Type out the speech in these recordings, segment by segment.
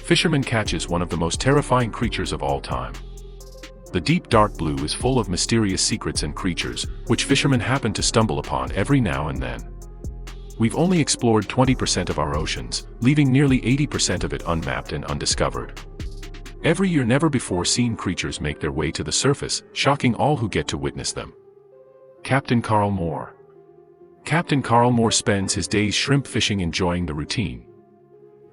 fisherman catches one of the most terrifying creatures of all time. The deep dark blue is full of mysterious secrets and creatures, which fishermen happen to stumble upon every now and then. We've only explored 20% of our oceans, leaving nearly 80% of it unmapped and undiscovered. Every year never-before-seen creatures make their way to the surface, shocking all who get to witness them. Captain Carl Moore. Captain Carl Moore spends his days shrimp fishing, enjoying the routine.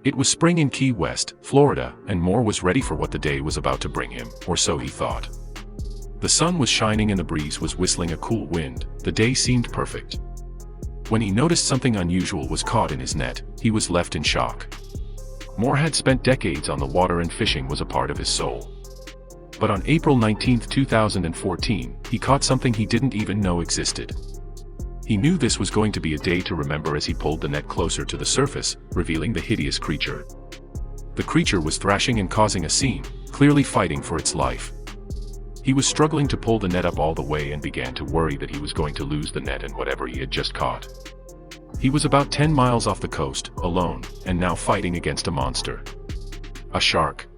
It was spring in Key West, Florida, and Moore was ready for what the day was about to bring him, or so he thought. The sun was shining and the breeze was whistling a cool wind. The day seemed perfect. When he noticed something unusual was caught in his net, he was left in shock. Moore had spent decades on the water and fishing was a part of his soul. But on April 19, 2014, he caught something he didn't even know existed. He knew this was going to be a day to remember as he pulled the net closer to the surface, revealing the hideous creature. The creature was thrashing and causing a scene, clearly fighting for its life. He was struggling to pull the net up all the way and began to worry that he was going to lose the net and whatever he had just caught. He was about 10 miles off the coast, alone, and now fighting against a monster. A shark.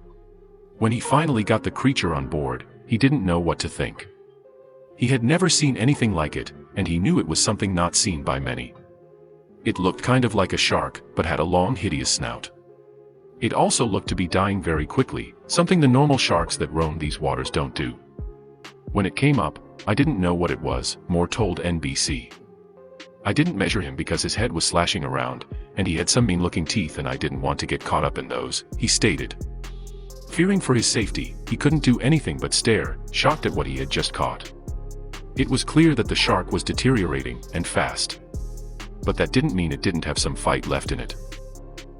When he finally got the creature on board, he didn't know what to think. He had never seen anything like it, and he knew it was something not seen by many. It looked kind of like a shark, but had a long, hideous snout. It also looked to be dying very quickly, something the normal sharks that roam these waters don't do. When it came up, I didn't know what it was, Moore told NBC. I didn't measure him because his head was slashing around, and he had some mean-looking teeth and I didn't want to get caught up in those, he stated. Fearing for his safety, he couldn't do anything but stare, shocked at what he had just caught. It was clear that the shark was deteriorating, and fast. But that didn't mean it didn't have some fight left in it.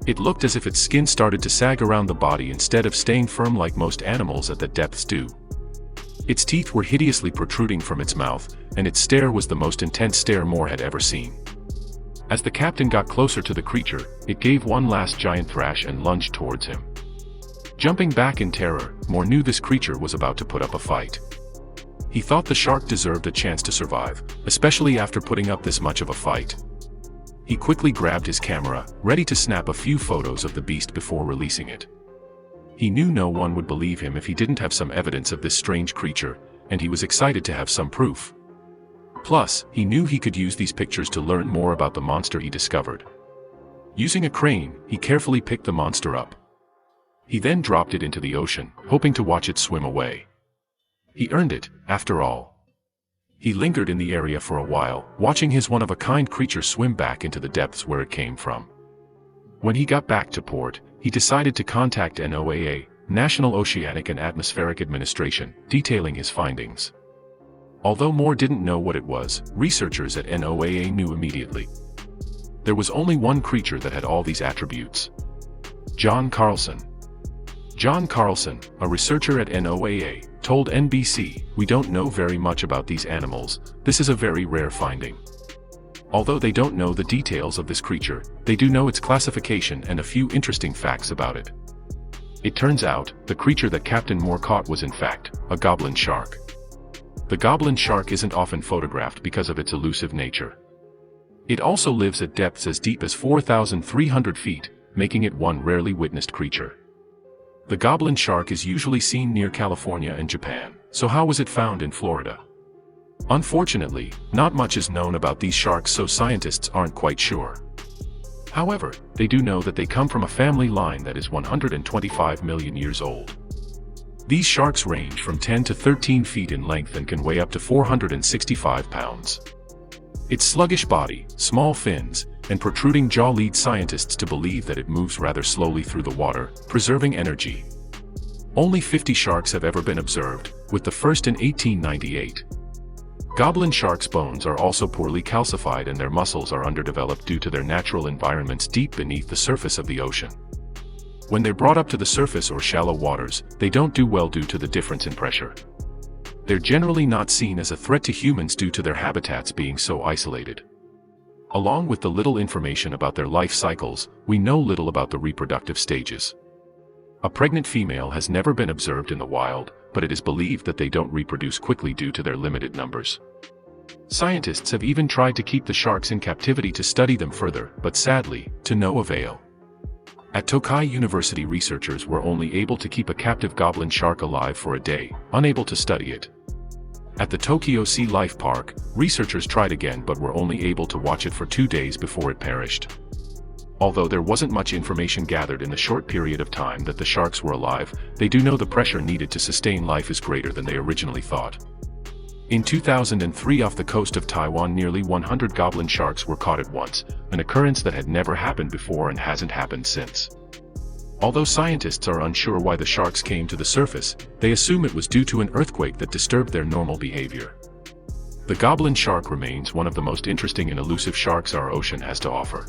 It looked as if its skin started to sag around the body instead of staying firm like most animals at the depths do. Its teeth were hideously protruding from its mouth, and its stare was the most intense stare Moore had ever seen. As the captain got closer to the creature, it gave one last giant thrash and lunged towards him. Jumping back in terror, Moore knew this creature was about to put up a fight. He thought the shark deserved a chance to survive, especially after putting up this much of a fight. He quickly grabbed his camera, ready to snap a few photos of the beast before releasing it. He knew no one would believe him if he didn't have some evidence of this strange creature, and he was excited to have some proof. Plus, he knew he could use these pictures to learn more about the monster he discovered. Using a crane, he carefully picked the monster up. He then dropped it into the ocean, hoping to watch it swim away. He earned it, after all. He lingered in the area for a while, watching his one-of-a-kind creature swim back into the depths where it came from. When he got back to port, he decided to contact NOAA, National Oceanic and Atmospheric Administration, detailing his findings. Although Moore didn't know what it was, researchers at NOAA knew immediately. There was only one creature that had all these attributes. John Carlson. John Carlson, a researcher at NOAA, told NBC, "We don't know very much about these animals. This is a very rare finding." Although they don't know the details of this creature, they do know its classification and a few interesting facts about it. It turns out, the creature that Captain Moore caught was in fact, a goblin shark. The goblin shark isn't often photographed because of its elusive nature. It also lives at depths as deep as 4,300 feet, making it one rarely witnessed creature. The goblin shark is usually seen near California and Japan, so how was it found in Florida? Unfortunately, not much is known about these sharks, so scientists aren't quite sure. However, they do know that they come from a family line that is 125 million years old. These sharks range from 10 to 13 feet in length and can weigh up to 465 pounds. Its sluggish body, small fins, and protruding jaw lead scientists to believe that it moves rather slowly through the water, preserving energy. Only 50 sharks have ever been observed, with the first in 1898. Goblin sharks' bones are also poorly calcified and their muscles are underdeveloped due to their natural environments deep beneath the surface of the ocean. When they're brought up to the surface or shallow waters, they don't do well due to the difference in pressure. They're generally not seen as a threat to humans due to their habitats being so isolated. Along with the little information about their life cycles, we know little about the reproductive stages. A pregnant female has never been observed in the wild, but it is believed that they don't reproduce quickly due to their limited numbers. Scientists have even tried to keep the sharks in captivity to study them further, but sadly, to no avail. At Tokai University, researchers were only able to keep a captive goblin shark alive for a day, unable to study it. At the Tokyo Sea Life Park, researchers tried again but were only able to watch it for 2 days before it perished. Although there wasn't much information gathered in the short period of time that the sharks were alive, they do know the pressure needed to sustain life is greater than they originally thought. In 2003, off the coast of Taiwan, nearly 100 goblin sharks were caught at once, an occurrence that had never happened before and hasn't happened since. Although scientists are unsure why the sharks came to the surface, they assume it was due to an earthquake that disturbed their normal behavior. The goblin shark remains one of the most interesting and elusive sharks our ocean has to offer.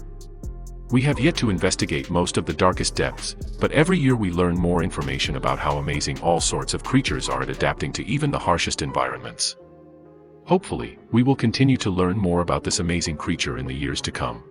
We have yet to investigate most of the darkest depths, but every year we learn more information about how amazing all sorts of creatures are at adapting to even the harshest environments. Hopefully, we will continue to learn more about this amazing creature in the years to come.